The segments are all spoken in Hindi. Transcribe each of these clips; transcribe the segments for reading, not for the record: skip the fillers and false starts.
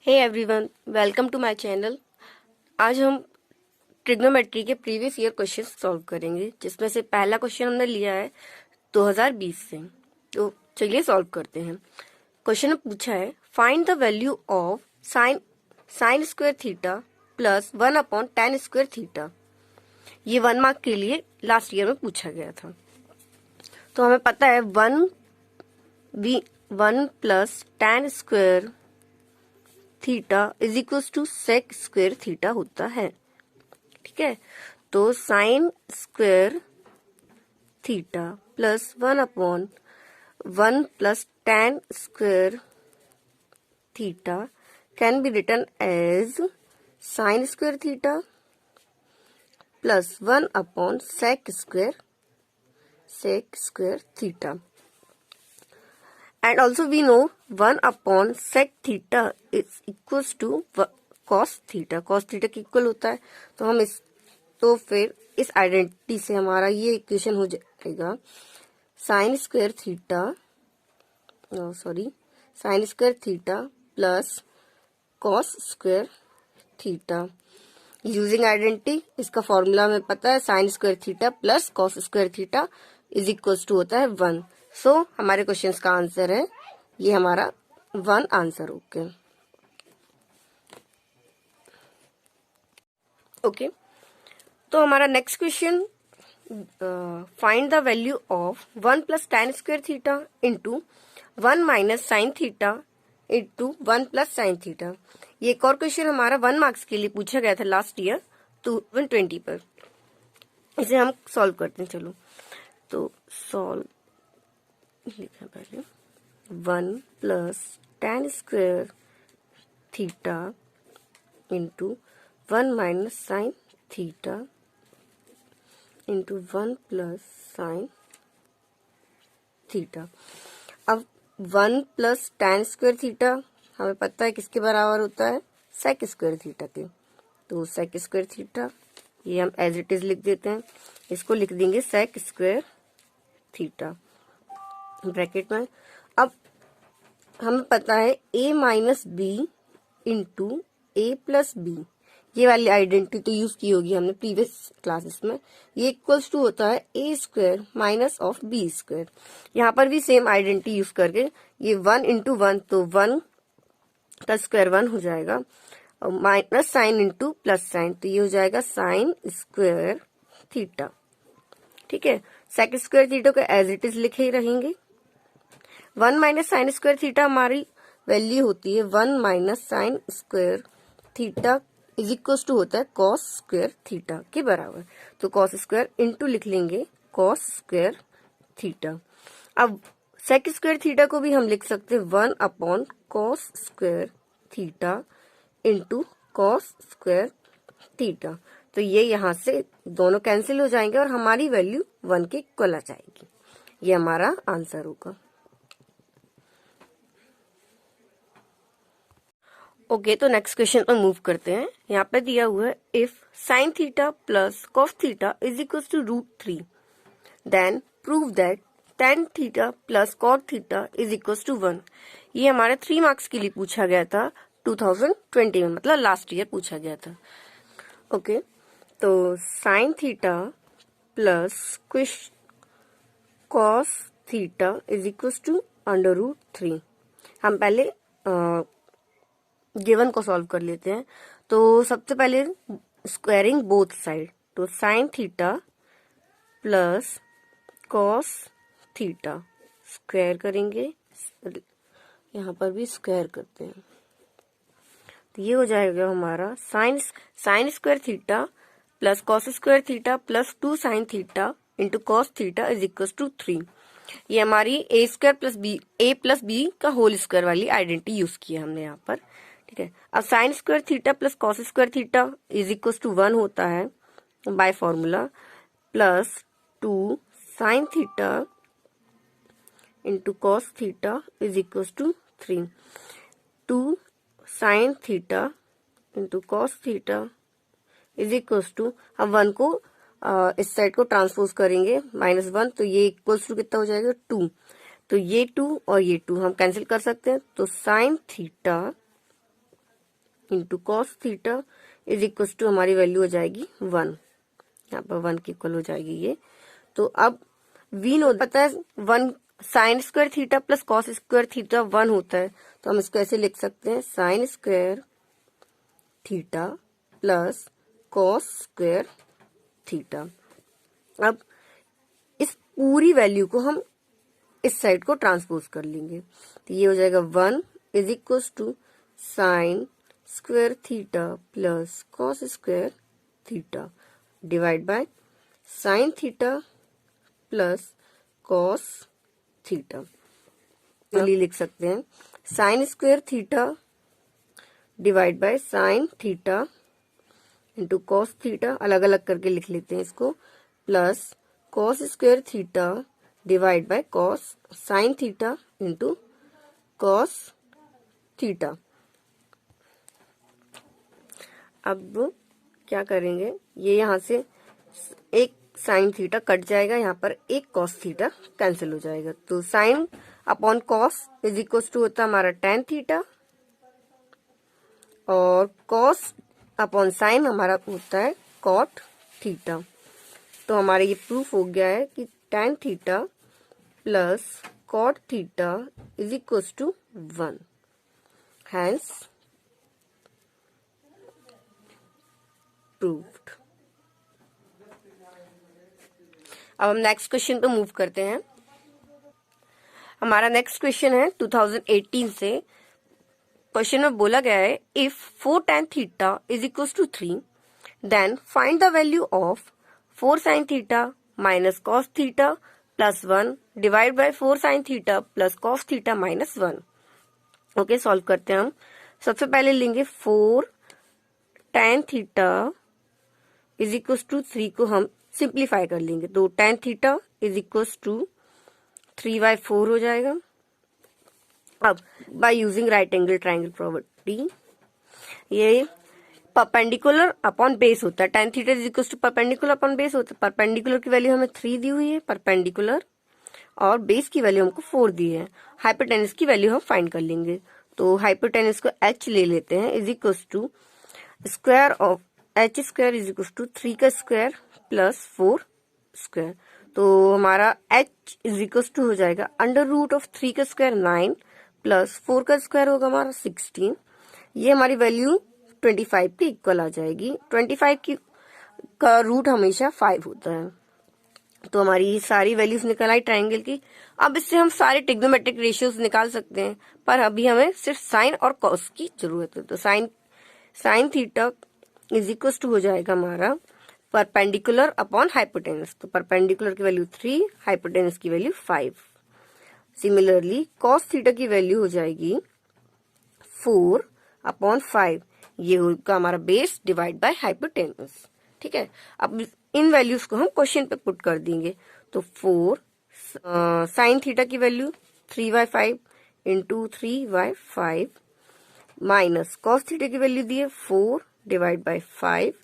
Hey everyone, welcome to my channel. आज हम ट्रिग्नोमेट्री के प्रीवियस ईयर क्वेश्चन सॉल्व करेंगे, जिसमें से पहला क्वेश्चन हमने लिया है 2020 से। तो चलिए सॉल्व करते हैं। क्वेश्चन में पूछा है find the value of sine square theta plus 1/tan square theta. ये 1 मार्क के लिए लास्ट ईयर में पूछा गया था। तो हमें पता है 1 plus tan square theta is equal to sec square theta होता है। ठीक है, तो sine square theta plus 1/1 plus tan square theta can be written as sine square theta plus 1/sec square theta. And also we know 1/sec theta is equals to cos theta। cos theta के इक्वल होता है। तो फिर इस आइडेंटिटी से हमारा ये इक्वेशन हो जाएगा sine square theta plus cos square theta. Using identity इसका फॉर्मूला हमें पता है, sine square theta plus cos square theta is equals to होता है 1। सो हमारे क्वेश्चन का आंसर है ये हमारा 1 आंसर। ओके, तो हमारा next question find the value of 1 plus tan square theta into 1 minus sign theta into 1 plus sine theta. ये एक और क्वेश्चन हमारा 1 मार्क्स के लिए पूछा गया था लास्ट ईयर 2020 पर। इसे हम सॉल्व करते हैं। चलो तो सॉल्व लिखा पहले 1 plus tan square theta into 1 minus sign theta into 1 plus sine theta. अब 1 प्लस tan स्क्वायर थीटा हमें पता है किसके बराबर होता है, सेक स्क्वायर थीटा के। तो सेक स्क्वायर थीटा ये हम एज इट इज लिख देते हैं। इसको लिख देंगे सेक स्क्वायर थीटा ब्रैकेट में। अब हमें पता है a minus B into A plus B. ये वाली आइडेंटिटी तो यूज की होगी हमने प्रीवियस क्लासेस में। ये इक्वल्स टू होता है a square minus of B square. यहाँ पर भी सेम आइडेंटिटी यूज करके ये 1 इंटू 1 तो 1 का स्क्वायर 1 हो जाएगा, और minus sine into plus sine तो ये हो जाएगा साइन स्क्वायर थीटा। ठीक है, सेक स्क्वायर थीटा को एज इट इज लिखे ही रहेंगे। 1 माइनस साइन स्क्वायर थीटा हमारी वैल्यू होती है 1 minus sine square theta is equal to होता है कॉस स्क्वायर थीटा के बराबर। तो कॉस स्क्वायर इंटू लिख लेंगे कॉस स्क्वायर थीटा। अब सेक स्क्वायर थीटा को भी हम लिख सकते हैं 1 cos square theta into cos square theta. तो ये यहाँ से दोनों कैंसिल हो जाएंगे और हमारी वैल्यू 1 के इक्वल आ जाएगी। ये हमारा आंसर होगा। ओके, तो नेक्स्ट क्वेश्चन पर मूव करते हैं। यहाँ पे दिया हुआ है if sine theta plus cos theta is equal to √3 then prove that tan theta plus cot theta is equal to 1। ये हमारे 3 मार्क्स के लिए पूछा गया था 2020 में, मतलब लास्ट ईयर पूछा गया था। ओके, तो sine theta plus cos theta is equal to √3। हम पहले गिवन को सॉल्व कर लेते हैं। तो सबसे पहले स्क्वायरिंग बोथ साइड, तो sine theta plus cos theta square करेंगे, यहाँ पर भी स्क्वायर करते हैं। तो ये हो जाएगा हमारा sine square theta plus cos square theta plus 2 sine theta into cos theta is equal to 3। ये हमारी ए प्लस बी का होल स्क्वायर वाली आइडेंटिटी यूज की है हमने यहाँ पर। ठीक है, अब sine square theta plus cos square theta is equal to 1 होता है by formula, plus 2 sine theta into cos theta is equal to 3। 2 sine theta into cos theta is equal to, हम 1 को इस साइड को ट्रांसपोज करेंगे -1, तो ये इक्वल्स टू कितना हो जाएगा 2। तो ये 2 और ये 2 हम कैंसिल कर सकते हैं। तो sine theta into cos theta is equal to हमारी वैल्यू हो जाएगी 1, यहाँ पर 1 की इक्वल हो जाएगी ये। तो अब वी नो पता है 1 sign square theta plus cos square theta 1 होता है, तो हम इसको ऐसे लिख सकते हैं sine square theta plus cos square theta. अब इस पूरी वैल्यू को हम इस साइड को ट्रांसपोज कर लेंगे, तो ये हो जाएगा 1 is equal to sine square theta plus cos square theta divide by sine theta plus cos theta. तो लिख सकते हैं sine square theta divide by sine theta into cos theta, अलग अलग करके लिख लेते हैं इसको, plus cos square theta divide by cos sine theta into cos theta. अब क्या करेंगे, ये यहाँ से एक साइन थीटा कट जाएगा, यहाँ पर एक कॉस थीटा कैंसिल हो जाएगा, तो sine upon cos is equal to होता है हमारा टेन थीटा और कॉस अपॉन साइन हमारा होता है कॉट थीटा। तो हमारा ये प्रूफ हो गया है कि tan theta plus cot theta is equal to 1, hence proved. अब हम नेक्स्ट क्वेश्चन पे मूव करते हैं। हमारा नेक्स्ट क्वेश्चन है 2018 से। क्वेश्चन में बोला गया है if 4 tan theta is equal to 3 then find the value of 4 sin theta minus cos theta plus 1 divide by 4 sin theta plus cos theta minus 1। Okay, solve करते हैं हम। सबसे पहले लेंगे 4 tan theta is equal to 3 को हम सिंप्लीफाई कर लेंगे, तो tan theta is equal to 3/4 हो जाएगा। अब by using right angle triangle property, ये परपेंडिकुलर अपॉन बेस होता है, tan theta is equal to perpendicular upon base होता है। परपेंडिकुलर की वैल्यू हमें 3 दी हुई है परपेंडिकुलर, और बेस की वैल्यू हमको 4 दी है। हाइपोटेनस की वैल्यू हम फाइंड कर लेंगे, तो हाइपोटेनस को h ले लेते हैं is equal to square of h square is equal to 3 का स्क्वायर प्लस 4 स्क्वायर। तो हमारा h इज इक्वल टू हो जाएगा अंडर रूट ऑफ 3 का स्क्वायर 9 प्लस 4 का स्क्वायर होगा हमारा 16। ये हमारी वैल्यू 25 के इक्वल आ जाएगी। 25 की का रूट हमेशा 5 होता है। तो हमारी सारी वैल्यूज निकल आई ट्राइंगल की। अब इससे हम सारे ट्रिग्नोमेट्रिक रेशियोज निकाल सकते हैं, पर अभी हमें सिर्फ साइन और कॉस की जरूरत है। तो sine theta is equal to हो जाएगा हमारा परपेंडिकुलर अपॉन हाइपोटेनस, तो परपेंडिकुलर की वैल्यू 3, हाइपोटेनस की वैल्यू 5। सिमिलरली कॉस थीटा की वैल्यू हो जाएगी 4/5, ये होगा हमारा बेस डिवाइड बाय हाइपोटेनस। ठीक है, अब इन वैल्यूज को हम क्वेश्चन पे पुट कर देंगे, तो 4 साइन थीटा की value 3/5 into 3/5 minus cos theta की वैल्यू दी है 4 divide by 5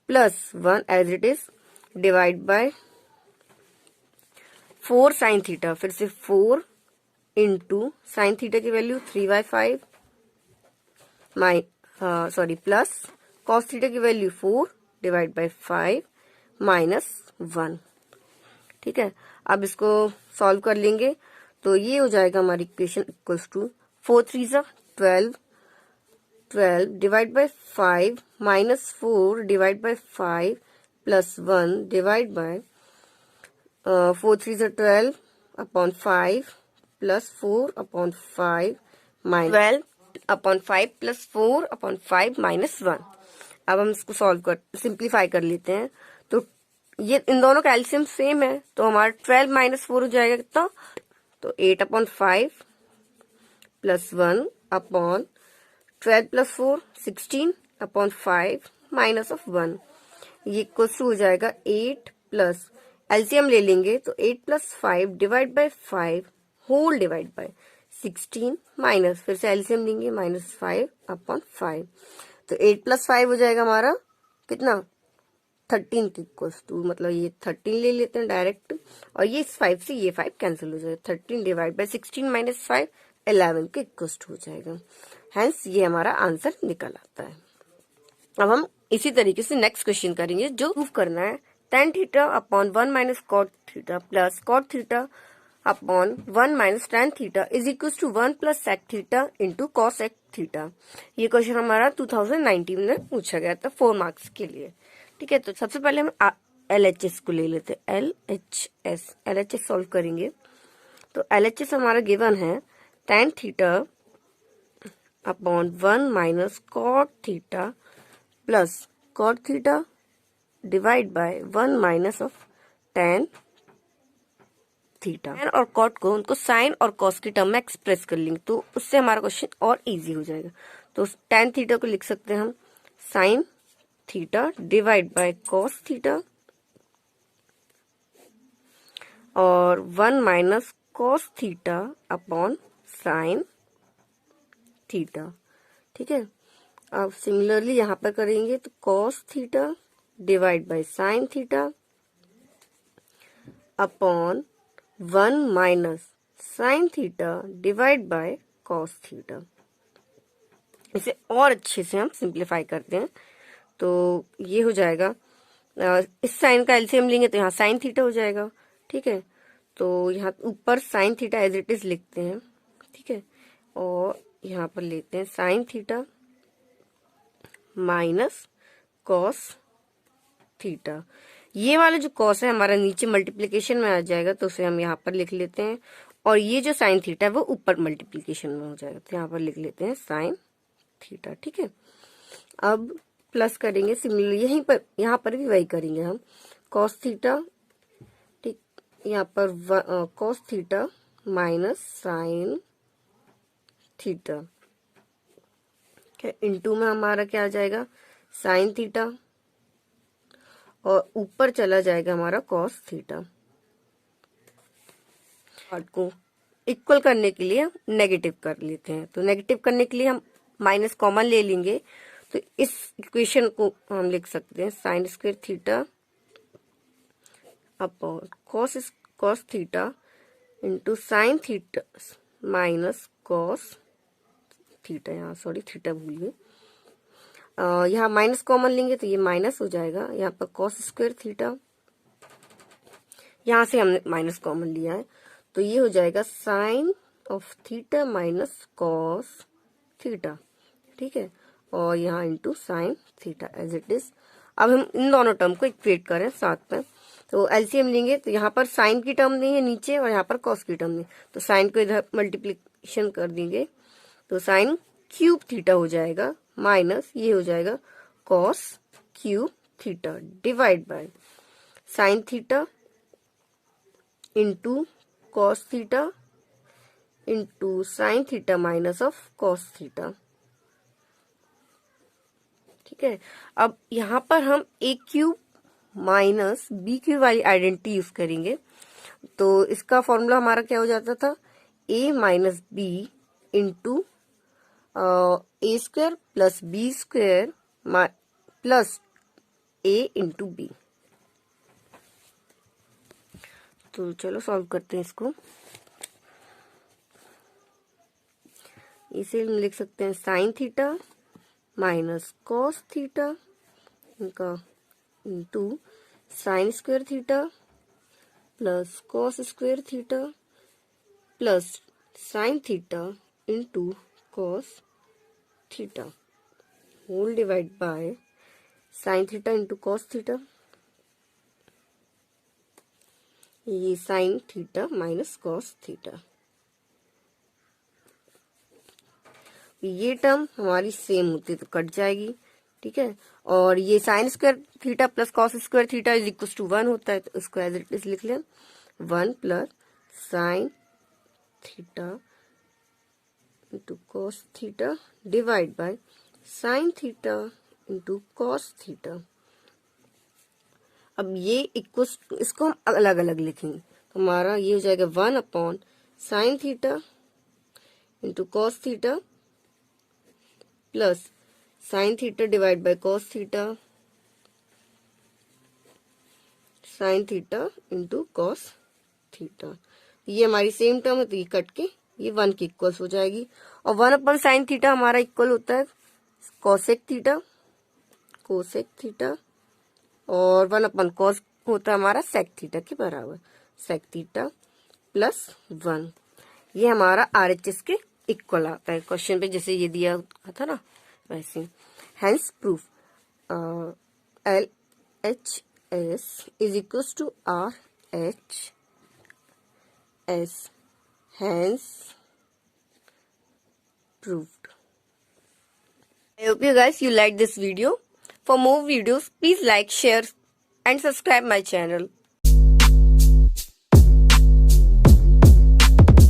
plus 1 as it is divide by 4 sine theta, फिर से 4 इंटू साइन थीटा की वैल्यू 3/5 प्लस कॉस थीटा की वैल्यू 4 डिवाइड बाय 5 माइनस 1। ठीक है, अब इसको सॉल्व कर लेंगे, तो ये हो जाएगा हमारी equation equals to 4 3 12 divide by 5 minus 4 divide by 5 plus 1 divide by 4 3 12/5 plus 4/5 minus 12/5 plus 4/5 minus 1। अब हम इसको सिंप्लीफाई कर लेते हैं, तो ये इन दोनों का एलसीएम सेम है, तो हमारा 12 माइनस 4 हो जाएगा कितना, तो 8/5 प्लस 1/12 प्लस 4 16/5 माइनस ऑफ 1, ये इक्वल टू हो जाएगा 8 प्लस एलसीएम ले लेंगे, तो 8 plus 5 divide by 5 whole divide by 16 minus फिर से एलसीएम लेंगे माइनस 5/5, तो 8 प्लस 5 हो जाएगा हमारा कितना 13 के इक्वल टू, मतलब ये 13 ले लेते हैं डायरेक्ट, और ये 5 से ये 5 कैंसिल हो जाएगा, 13 डिवाइड बाय 16 माइनस 5 11 के इक्वल हो जाएगा। हेंस ये हमारा आंसर निकल आता है। अब हम इसी तरीके से नेक्स्ट क्वेश्चन करेंगे जो प्रूव करना है tan theta upon 1 minus cot theta plus cot theta upon 1 minus tan theta is equal to 1 plus sec theta into cosec थीटा। ये क्वेश्चन हमारा 2019 में पूछा गया था 4 मार्क्स के लिए। ठीक है, तो सबसे पहले हम LHS को ले लेते हैं। LHS सॉल्व करेंगे तो LHS हमारा गिवन है tan theta upon 1 minus cot theta plus cot theta divide by 1 minus of tan theta. और कॉट को उनको साइन और कॉस की टर्म में एक्सप्रेस कर लेंगे तो उससे हमारा क्वेश्चन और इजी हो जाएगा। तो tan थीटा को लिख सकते हैं हम sine theta divide by cos theta और 1 minus cos theta upon sine theta. ठीक है, अब सिमिलरली यहां पर करेंगे तो cos theta divide by sine theta upon 1 minus sine theta divide by cos theta. इसे और अच्छे से हम सिंप्लीफाई करते हैं तो ये हो जाएगा, इस साइन का एलसीएम लेंगे तो यहाँ साइन थीटा हो जाएगा। ठीक है, तो यहाँ ऊपर sine theta as it is लिखते हैं। ठीक है, और यहाँ पर लेते हैं sine theta minus cos theta. ये वाला जो कॉस है हमारा नीचे मल्टीप्लिकेशन में आ जाएगा तो उसे हम यहाँ पर लिख लेते हैं, और ये जो साइन थीटा है वो ऊपर मल्टीप्लिकेशन में हो जाएगा तो यहाँ पर लिख लेते हैं साइन थीटा। ठीक है, अब प्लस करेंगे सिमिलर यहाँ पर भी वही करेंगे हम कॉस थीटा। ठीक, यहाँ पर cos theta minus sine theta into में हमारा क्या आ जाएगा साइन थीटा और ऊपर चला जाएगा हमारा कॉस थीटा। पार्ट को इक्वल करने के लिए हम नेगेटिव कर लेते हैं, तो नेगेटिव करने के लिए हम माइनस कॉमन ले लेंगे तो इस इक्वेशन को हम लिख सकते हैं sine square theta upon cos theta into sine theta minus cos theta. यहाँ सॉरी थीटा भूल गए, यहाँ माइनस कॉमन लेंगे तो ये माइनस हो जाएगा। यहाँ पर कॉस स्क्वायर थीटा, यहाँ से हमने माइनस कॉमन लिया है तो ये हो जाएगा sine of theta minus cos theta. ठीक है, और यहाँ into sine theta as it is. अब हम इन दोनों टर्म को इक्वेट करें साथ में तो एलसीएम लेंगे तो यहाँ पर साइन की टर्म नहीं है नीचे और यहाँ पर कॉस की टर्म नहीं, तो साइन को इधर मल्टीप्लीकेशन कर देंगे तो साइन क्यूब थीटा हो जाएगा माइनस ये हो जाएगा cos cube theta divide by sine theta into cos theta into sine theta minus of cos theta. ठीक है, अब यहाँ पर हम A cube minus B cube वाली आइडेंटिटी यूज करेंगे तो इसका फॉर्मूला हमारा क्या हो जाता था A minus B into A square plus B square plus A into B. तो चलो सॉल्व करते हैं इसको। इसे हम लिख सकते हैं sine theta minus cos theta इनका into sine square theta plus cos square theta plus sine theta into cos theta whole divide by sine theta into cos theta, ये sine theta minus cos theta. ये टर्म हमारी सेम होती तो कट जाएगी। ठीक है, और ये sine square theta plus cos square theta is equal to 1 होता है तो इसको एज इट इज लिख लें 1 plus sine theta into cos theta divide by sine theta into cos theta. अब ये इक्वल इसको हम अलग अलग लिखेंगे तो हमारा ये हो जाएगा 1 upon sine theta into cos theta plus sine theta divide by cos theta sine theta into cos theta. ये हमारी सेम टर्म है तो ये कट के ये 1 की इक्वल्स हो जाएगी और 1/sin थीटा हमारा इक्वल होता है कोसेक थीटा और 1/cos होता है हमारा सेक थीटा के बराबर, सेक थीटा प्लस 1। ये हमारा RHS के इक्वल आता है क्वेश्चन पे, जैसे ये दिया था ना वैसे। Hence proof LHS is equal to RHS, hence proved. I hope you guys liked this video. For more videos, please like, share and subscribe my channel.